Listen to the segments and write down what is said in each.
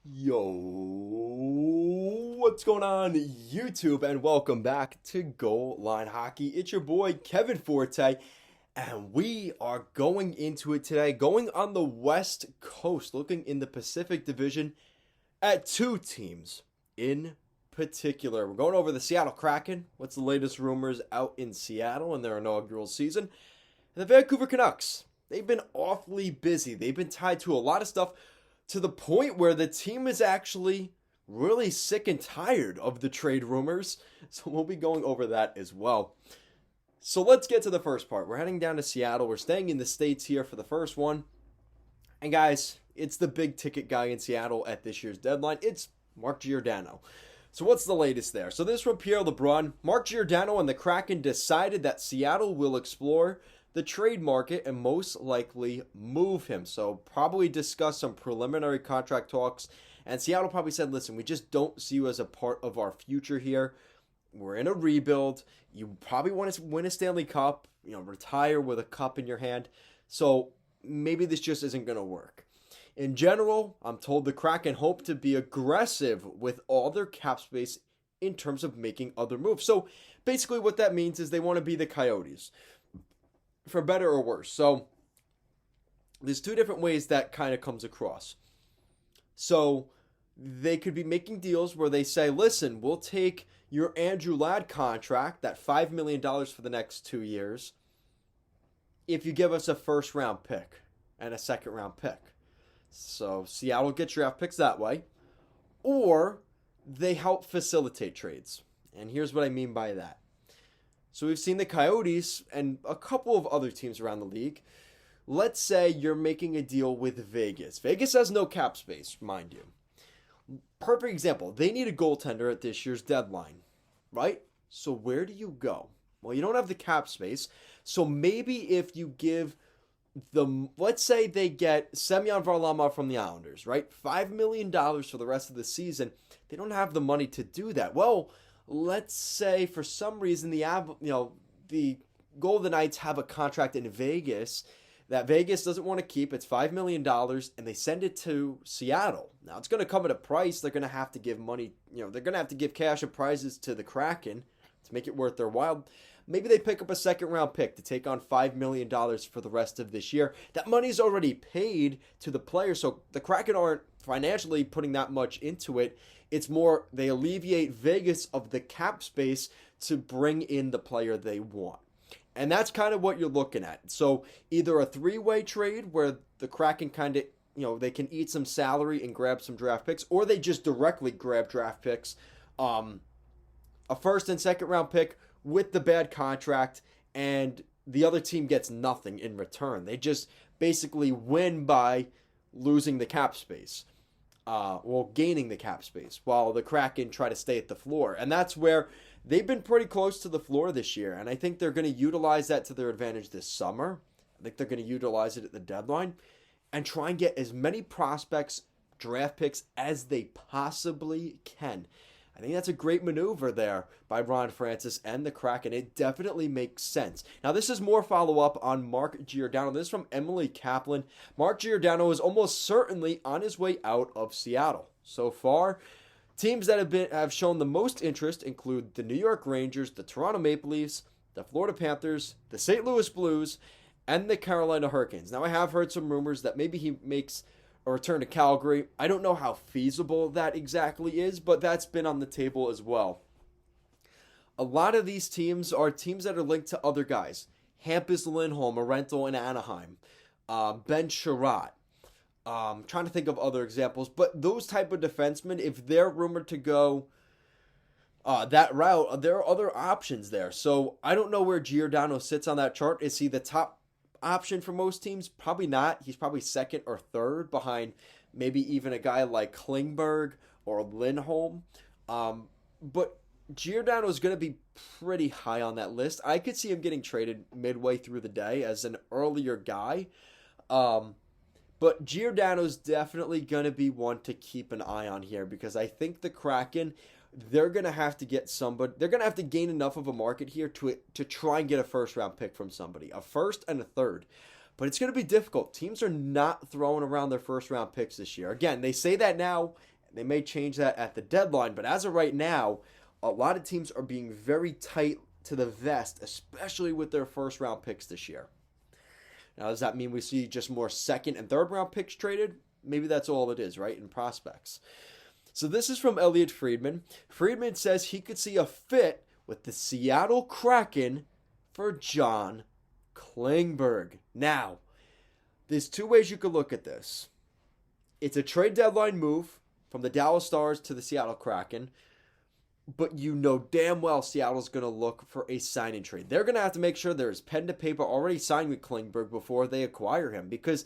Yo, what's going on, YouTube? And welcome back to Goal Line Hockey. It's your boy Kevin Forte, and we are going into it today, going on the West Coast, looking in the Pacific Division at two teams in particular. We're going over the Seattle Kraken. What's the latest rumors out in Seattle in their inaugural season? And the Vancouver Canucks. They've been awfully busy. They've been tied to a lot of stuff to the point where the team is actually really sick and tired of the trade rumors. So we'll be going over that as well. So let's get to the first part. We're heading down to Seattle. We're staying in the States here for the first one. And guys, it's the big ticket guy in Seattle at this year's deadline. It's Mark Giordano. So what's the latest there? So this from Pierre LeBrun. Mark Giordano and the Kraken decided that Seattle will explore the trade market and most likely move him. So probably discuss some preliminary contract talks. And Seattle probably said, listen, we just don't see you as a part of our future here. We're in a rebuild. You probably want to win a Stanley Cup, retire with a cup in your hand. So maybe this just isn't going to work. In general, I'm told the Kraken hope to be aggressive with all their cap space in terms of making other moves. So basically what that means is they want to be the Coyotes, for better or worse. So there's two different ways that kind of comes across. So they could be making deals where they say, listen, we'll take your Andrew Ladd contract, that $5 million for the next 2 years, if you give us a first round pick and a second round pick. So Seattle gets draft picks that way. Or they help facilitate trades. And here's what I mean by that. So we've seen the Coyotes and a couple of other teams around the league. Let's say you're making a deal with Vegas. Vegas has no cap space, mind you. Perfect example. They need a goaltender at this year's deadline, right? So where do you go? Well, you don't have the cap space. So maybe if you give let's say they get Semyon Varlamov from the Islanders, right? $5 million for the rest of the season. They don't have the money to do that. Well, let's say for some reason the Golden Knights have a contract in Vegas that Vegas doesn't want to keep. It's $5 million, and they send it to Seattle. Now, it's going to come at a price. They're going to have to give money. They're going to have to give cash and prizes to the Kraken to make it worth their while. Maybe they pick up a second-round pick to take on $5 million for the rest of this year. That money's already paid to the player, so the Kraken aren't financially putting that much into it. It's more they alleviate Vegas of the cap space to bring in the player they want. And that's kind of what you're looking at. So either a three-way trade where the Kraken kind of, they can eat some salary and grab some draft picks, or they just directly grab draft picks, a first and second round pick with the bad contract, and the other team gets nothing in return. They just basically win by losing the cap space. Gaining the cap space, while the Kraken try to stay at the floor. And that's where they've been pretty close to the floor this year, and I think they're going to utilize that to their advantage this summer. I think they're going to utilize it at the deadline and try and get as many prospects, draft picks, as they possibly can. I think that's a great maneuver there by Ron Francis and the Kraken. It definitely makes sense. Now, this is more follow-up on Mark Giordano. This is from Emily Kaplan. Mark Giordano is almost certainly on his way out of Seattle. So far, teams that have shown the most interest include the New York Rangers, the Toronto Maple Leafs, the Florida Panthers, the St. Louis Blues, and the Carolina Hurricanes. Now, I have heard some rumors that maybe he makes a return to Calgary. I don't know how feasible that exactly is, but that's been on the table as well. A lot of these teams are teams that are linked to other guys. Hampus Lindholm, a rental in Anaheim. Ben Sherratt. Trying to think of other examples, but those type of defensemen, if they're rumored to go that route, there are other options there. So I don't know where Giordano sits on that chart. Is he the top option for most teams? Probably not. He's probably second or third behind maybe even a guy like Klingberg or Lindholm. But Giordano is going to be pretty high on that list. I could see him getting traded midway through the day as an earlier guy. But Giordano's definitely going to be one to keep an eye on here, because I think the Kraken, they're going to have to get somebody. They're going to have to gain enough of a market here to try and get a first round pick from somebody, a first and a third. but it's going to be difficult. Teams are not throwing around their first round picks this year. Again, they say that now. They may change that at the deadline, but as of right now, a lot of teams are being very tight to the vest, especially with their first round picks this year. Now, does that mean we see just more second and third round picks traded? Maybe that's all it is, right, in prospects. So this is from Elliot Friedman. Friedman says he could see a fit with the Seattle Kraken for John Klingberg. Now, there's two ways you could look at this. It's a trade deadline move from the Dallas Stars to the Seattle Kraken, but you know damn well Seattle's going to look for a sign and trade. They're going to have to make sure there's pen to paper already signed with Klingberg before they acquire him, because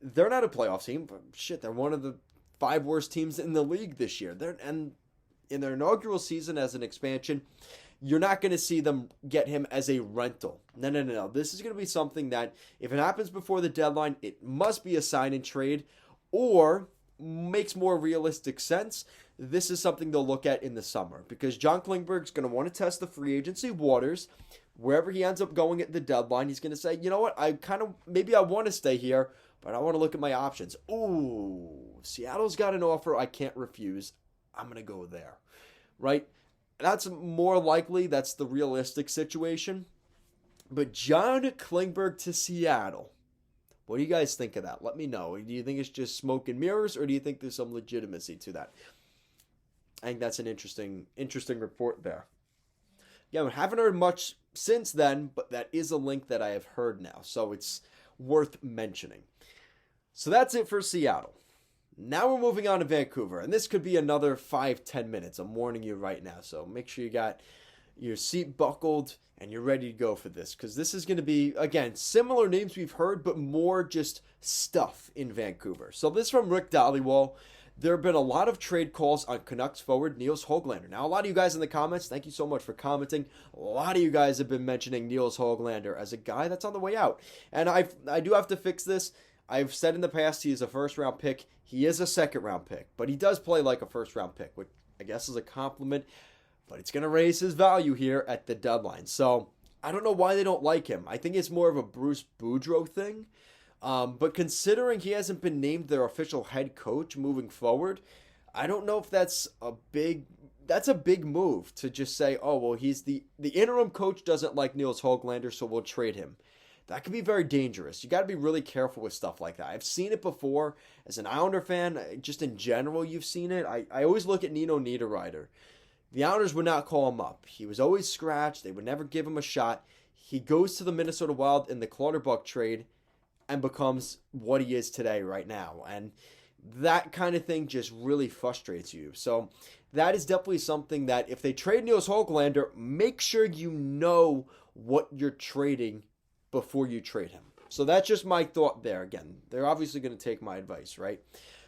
they're not a playoff team. But shit, they're one of the 5 worst teams in the league this year. And in their inaugural season as an expansion, you're not going to see them get him as a rental. No. This is going to be something that, if it happens before the deadline, it must be a sign and trade, or makes more realistic sense, this is something they'll look at in the summer, because John Klingberg's going to want to test the free agency waters. Wherever he ends up going at the deadline, he's going to say, you know what, maybe I want to stay here, but I want to look at my options. Ooh, Seattle's got an offer I can't refuse. I'm going to go there, right? That's more likely. That's the realistic situation. But John Klingberg to Seattle. What do you guys think of that? Let me know. Do you think it's just smoke and mirrors, or do you think there's some legitimacy to that? I think that's an interesting report there. Yeah, I haven't heard much since then, but that is a link that I have heard now, so it's worth mentioning. So that's it for Seattle. Now we're moving on to Vancouver, and this could be another 5-10 minutes. I'm warning you right now, so make sure you got your seat buckled and you're ready to go for this, because this is going to be, again, similar names we've heard, but more just stuff in Vancouver. So this from Rick Dhaliwal. There have been a lot of trade calls on Canucks forward Niels Hoaglander. Now, a lot of you guys in the comments, thank you so much for commenting. A lot of you guys have been mentioning Niels Hoaglander as a guy that's on the way out. And I do have to fix this. I've said in the past he is a first-round pick. He is a second-round pick, but he does play like a first-round pick, which I guess is a compliment. But it's going to raise his value here at the deadline. So I don't know why they don't like him. I think it's more of a Bruce Boudreau thing. But considering he hasn't been named their official head coach moving forward, I don't know if that's a big move to just say, oh, well, he's the interim coach doesn't like Niels Hoaglander, so we'll trade him. That can be very dangerous. You got to be really careful with stuff like that. I've seen it before as an Islander fan. Just in general, you've seen it. I always look at Nino Niederreiter. The Islanders would not call him up. He was always scratched. They would never give him a shot. He goes to the Minnesota Wild in the Clutterbuck trade and becomes what he is today right now. And that kind of thing just really frustrates you. So that is definitely something that if they trade Niels Hoaglander, make sure you know what you're trading before you trade him. So that's just my thought there. Again, they're obviously going to take my advice, right?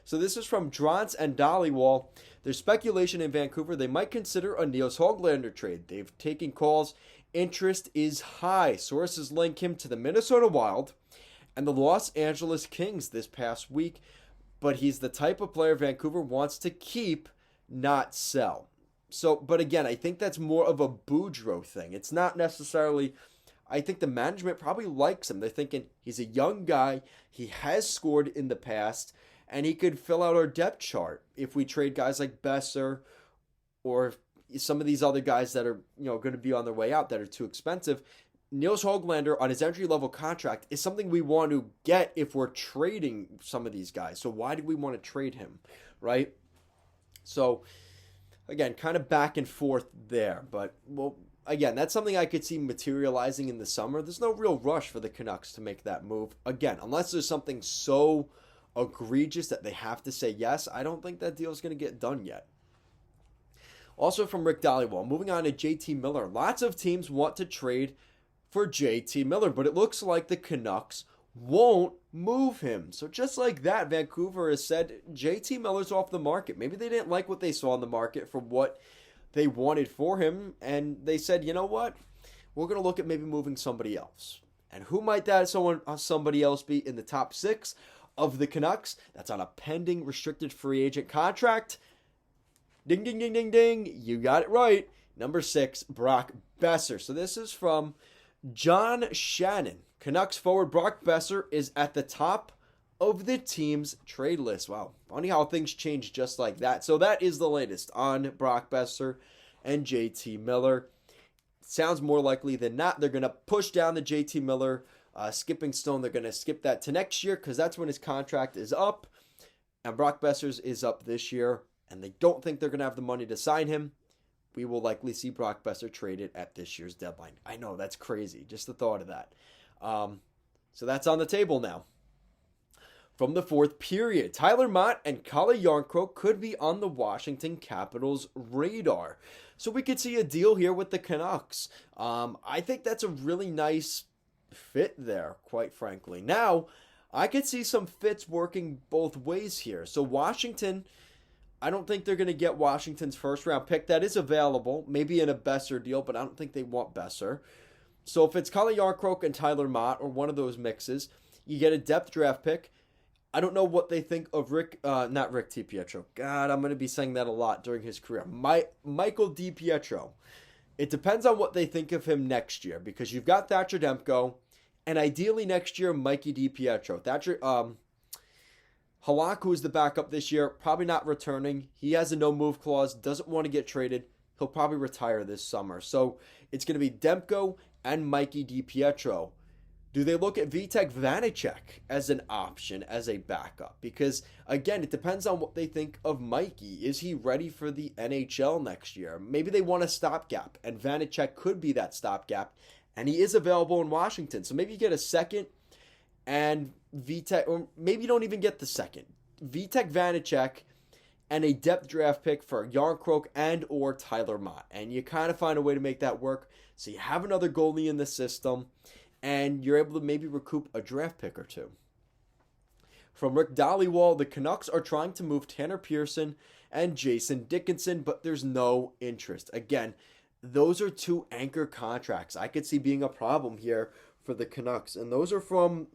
So this is from Drance and Dhaliwal. There's speculation in Vancouver they might consider a Niels Hoaglander trade. They've taken calls. Interest is high. Sources link him to the Minnesota Wild and the Los Angeles Kings this past week. But he's the type of player Vancouver wants to keep, not sell. So, but again, I think that's more of a Boudreau thing. It's not necessarily... I think the management probably likes him. They're thinking he's a young guy. He has scored in the past, and he could fill out our depth chart if we trade guys like Besser or some of these other guys that are, going to be on their way out that are too expensive. Niels Hoaglander on his entry-level contract is something we want to get if we're trading some of these guys. So why do we want to trade him, right? So, again, kind of back and forth there. But, well, again, that's something I could see materializing in the summer. There's no real rush for the Canucks to make that move. Again, unless there's something so egregious that they have to say yes, I don't think that deal is going to get done yet. Also from Rick Dhaliwal, moving on to JT Miller. Lots of teams want to trade for JT Miller, but it looks like the Canucks won't move him. So just like that, Vancouver has said JT Miller's off the market. Maybe they didn't like what they saw in the market for what they wanted for him, and they said, you know what? We're going to look at maybe moving somebody else. And who might that somebody else be in the top 6 of the Canucks? That's on a pending restricted free agent contract. Ding, ding, ding, ding, ding. You got it right. Number 6, Brock Besser. So this is from John Shannon. Canucks forward Brock Besser is at the top of the team's trade list. Wow, funny how things change just like that. So that is the latest on Brock Besser and JT Miller. Sounds more likely than not they're going to push down the JT Miller skipping stone. They're going to skip that to next year because that's when his contract is up. And Brock Besser's is up this year. And they don't think they're going to have the money to sign him. We will likely see Brock Besser traded at this year's deadline. I know, that's crazy. Just the thought of that. So that's on the table now. From the fourth period, Tyler Mott and Calle Jarnkrok could be on the Washington Capitals' radar. So we could see a deal here with the Canucks. I think that's a really nice fit there, quite frankly. Now, I could see some fits working both ways here. So Washington, I don't think they're going to get Washington's first round pick. That is available, maybe in a Besser deal, but I don't think they want Besser. So if it's Calle Jarnkrok and Tyler Mott or one of those mixes, you get a depth draft pick. I don't know what they think of not Rick DiPietro. God, I'm going to be saying that a lot during his career. Michael DiPietro. It depends on what they think of him next year because you've got Thatcher Demko, and ideally next year, Mikey DiPietro. Halak, who is the backup this year, probably not returning. He has a no-move clause, doesn't want to get traded. He'll probably retire this summer. So it's going to be Demko and Mikey DiPietro. Do they look at Vitek Vanacek as an option, as a backup? Because, again, it depends on what they think of Mikey. Is he ready for the NHL next year? Maybe they want a stopgap, and Vanacek could be that stopgap, and he is available in Washington. So maybe you get a second, and Vitek, or maybe you don't even get the second. Vitek Vanacek and a depth draft pick for Jarnkrok and or Tyler Mott. And you kind of find a way to make that work. So you have another goalie in the system, and you're able to maybe recoup a draft pick or two. From Rick Dhaliwal, the Canucks are trying to move Tanner Pearson and Jason Dickinson, but there's no interest. Again, those are two anchor contracts I could see being a problem here for the Canucks. And those are from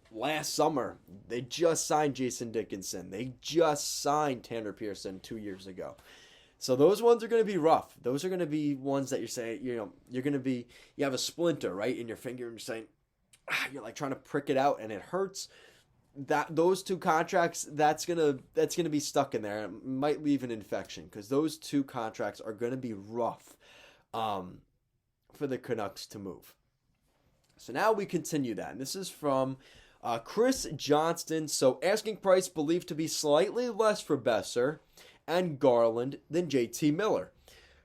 last summer. They just signed Jason Dickinson. They just signed Tanner Pearson 2 years ago. So those ones are going to be rough. Those are going to be ones that you're saying, you have a splinter, right, in your finger, and you're saying, you're like trying to prick it out and it hurts. Those two contracts, that's gonna be stuck in there. It might leave an infection because those two contracts are going to be rough for the Canucks to move. So now we continue that. And this is from Chris Johnston. So asking price believed to be slightly less for Besser and Garland than JT Miller.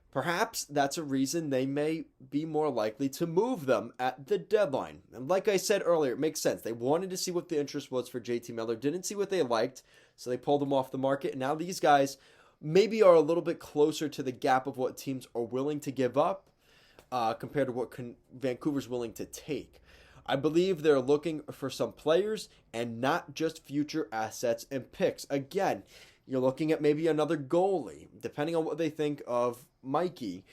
Perhaps that's a reason they may be more likely to move them at the deadline. And like I said earlier, it makes sense. They wanted to see what the interest was for JT Miller, didn't see what they liked, so they pulled him off the market. And now these guys maybe are a little bit closer to the gap of what teams are willing to give up compared to what Vancouver's willing to take. I believe they're looking for some players and not just future assets and picks. Again, you're looking at maybe another goalie, depending on what they think of Mikey.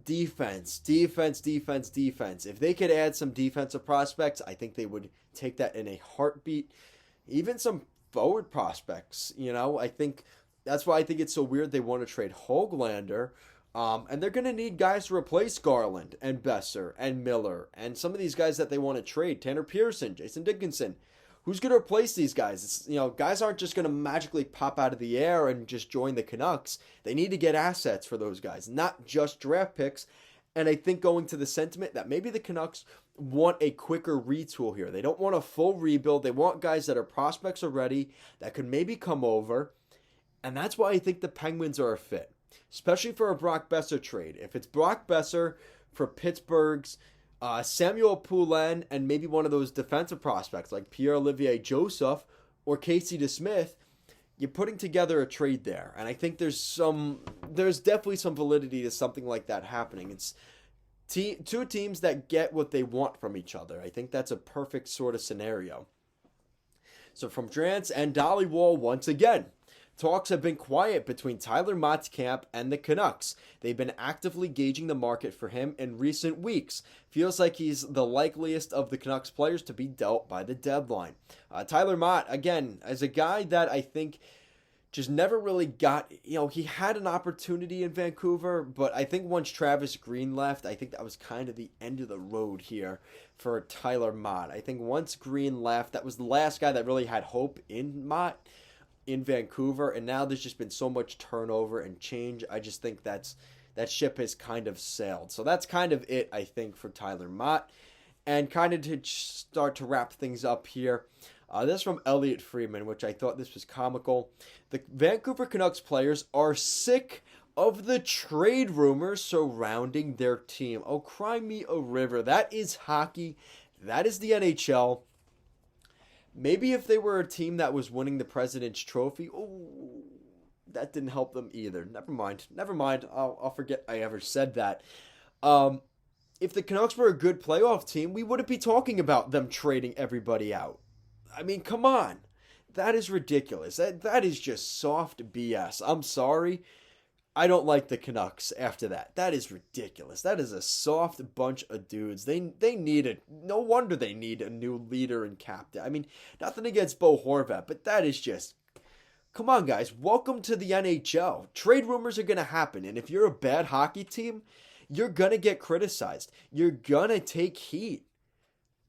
Defense. If they could add some defensive prospects, I think they would take that in a heartbeat. Even some forward prospects, I think that's why I think it's so weird they want to trade Hoaglander. And they're going to need guys to replace Garland and Besser and Miller and some of these guys that they want to trade. Tanner Pearson, Jason Dickinson. Who's going to replace these guys? Guys aren't just going to magically pop out of the air and just join the Canucks. They need to get assets for those guys, not just draft picks. And I think going to the sentiment that maybe the Canucks want a quicker retool here. They don't want a full rebuild. They want guys that are prospects already that could maybe come over. And that's why I think the Penguins are a fit, especially for a Brock Besser trade. If it's Brock Besser for Pittsburgh's Samuel Poulin and maybe one of those defensive prospects like Pierre-Olivier Joseph or Casey DeSmith, you're putting together a trade there. And I think there's definitely some validity to something like that happening. It's two teams that get what they want from each other. I think that's a perfect sort of scenario. So from Drance and Dhaliwal once again. Talks have been quiet between Tyler Mott's camp and the Canucks. They've been actively gauging the market for him in recent weeks. Feels like he's the likeliest of the Canucks players to be dealt by the deadline. Tyler Mott, again, as a guy that I think just never really got, he had an opportunity in Vancouver, but I think once Travis Green left, I think that was kind of the end of the road here for Tyler Mott. I think once Green left, that was the last guy that really had hope in Mott in Vancouver, and now there's just been so much turnover and change. I just think that ship has kind of sailed. So that's kind of it, I think, for Tyler Mott. And kind of to start to wrap things up here, this is from Elliot Freeman, which I thought this was comical. The Vancouver Canucks players are sick of the trade rumors surrounding their team. Oh, cry me a river. That is hockey. That is the NHL. Maybe if they were a team that was winning the President's Trophy, that didn't help them either. Never mind. I'll forget I ever said that. If the Canucks were a good playoff team, we wouldn't be talking about them trading everybody out. I mean, come on. That is ridiculous. That is just soft BS. I'm sorry. I don't like the Canucks after that. That is ridiculous. That is a soft bunch of dudes. They need it. No wonder they need a new leader and captain. I mean, nothing against Bo Horvat, but that is just... Come on, guys. Welcome to the NHL. Trade rumors are going to happen, and if you're a bad hockey team, you're going to get criticized. You're going to take heat.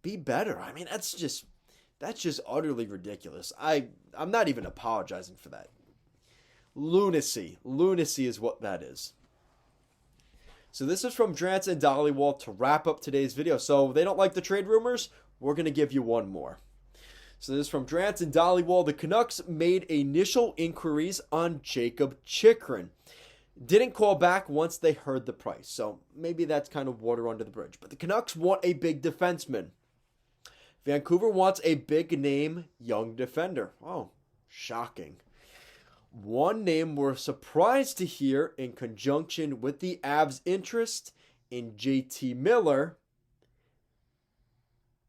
Be better. I mean, that's just utterly ridiculous. I'm not even apologizing for that. Lunacy is what that is. So this is from Drance and Dollywall to wrap up today's video. So they don't like the trade rumors, we're going to give you one more. So this is from Drance and Dollywall. The Canucks made initial inquiries on Jacob Chychrun. Didn't call back once they heard the price. So maybe that's kind of water under the bridge. But the Canucks want a big defenseman. Vancouver wants a big-name young defender. Oh, shocking. One name we're surprised to hear in conjunction with the Avs' interest in JT Miller,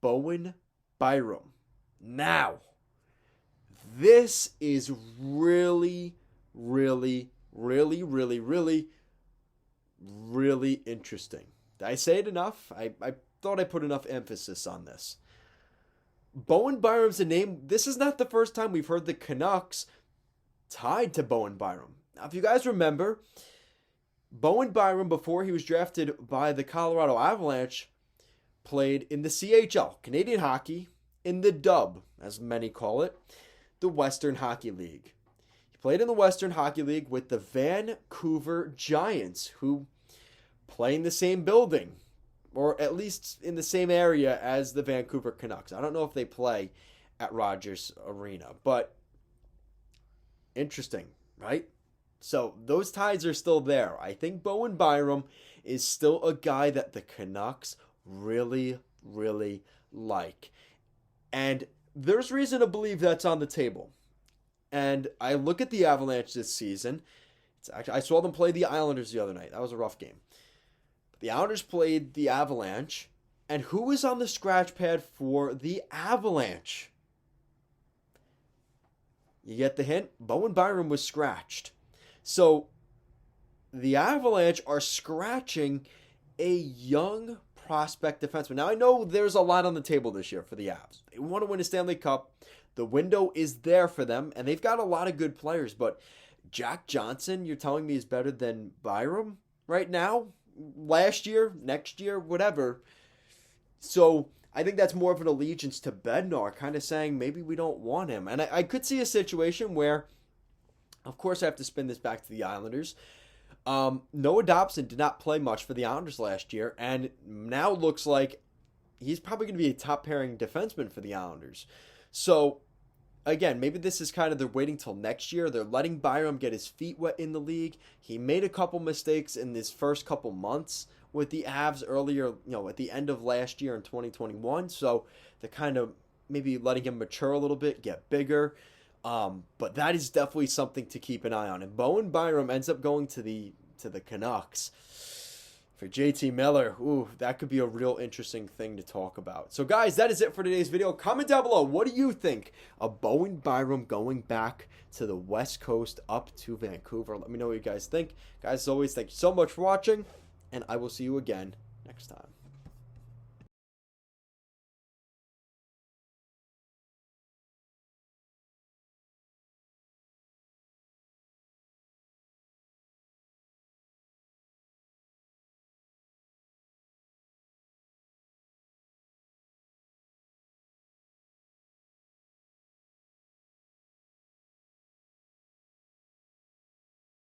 Bowen Byram. Now, this is really interesting. Did I say it enough? I thought I put enough emphasis on this. Bowen Byram's a name. This is not the first time we've heard the Canucks tied to Bowen Byram. Now, if you guys remember, Bowen Byram, before he was drafted by the Colorado Avalanche, played in the CHL, Canadian Hockey, in the Dub, as many call it, the Western Hockey League. He played in the Western Hockey League with the Vancouver Giants, who play in the same building, or at least in the same area as the Vancouver Canucks. I don't know if they play at Rogers Arena, but interesting, right? So those ties are still there. I think Bowen Byram is still a guy that the Canucks really like. And there's reason to believe that's on the table. And I look at the Avalanche this season. I saw them play the Islanders the other night. That was a rough game. But the Islanders played the Avalanche. And who was on the scratch pad for the Avalanche? You get the hint? Bowen Byram was scratched. So the Avalanche are scratching a young prospect defenseman. Now, I know there's a lot on the table this year for the Avs. They want to win a Stanley Cup. The window is there for them, and they've got a lot of good players. But Jack Johnson, you're telling me, is better than Byram right now? Last year? Next year? Whatever. So I think that's more of an allegiance to Bednar, kind of saying maybe we don't want him. And I could see a situation where, of course, I have to spin this back to the Islanders. Noah Dobson did not play much for the Islanders last year, and now looks like he's probably going to be a top pairing defenseman for the Islanders. So, again, maybe this is kind of they're waiting till next year. They're letting Byram get his feet wet in the league. He made a couple mistakes in his first couple months with the Avs earlier, at the end of last year in 2021. So they're kind of maybe letting him mature a little bit, get bigger. But that is definitely something to keep an eye on. And Bowen Byram ends up going to the Canucks for JT Miller. Ooh, that could be a real interesting thing to talk about. So guys, that is it for today's video. Comment down below, what do you think of Bowen Byram going back to the West Coast up to Vancouver? Let me know what you guys think. Guys, as always, thank you so much for watching, and I will see you again next time.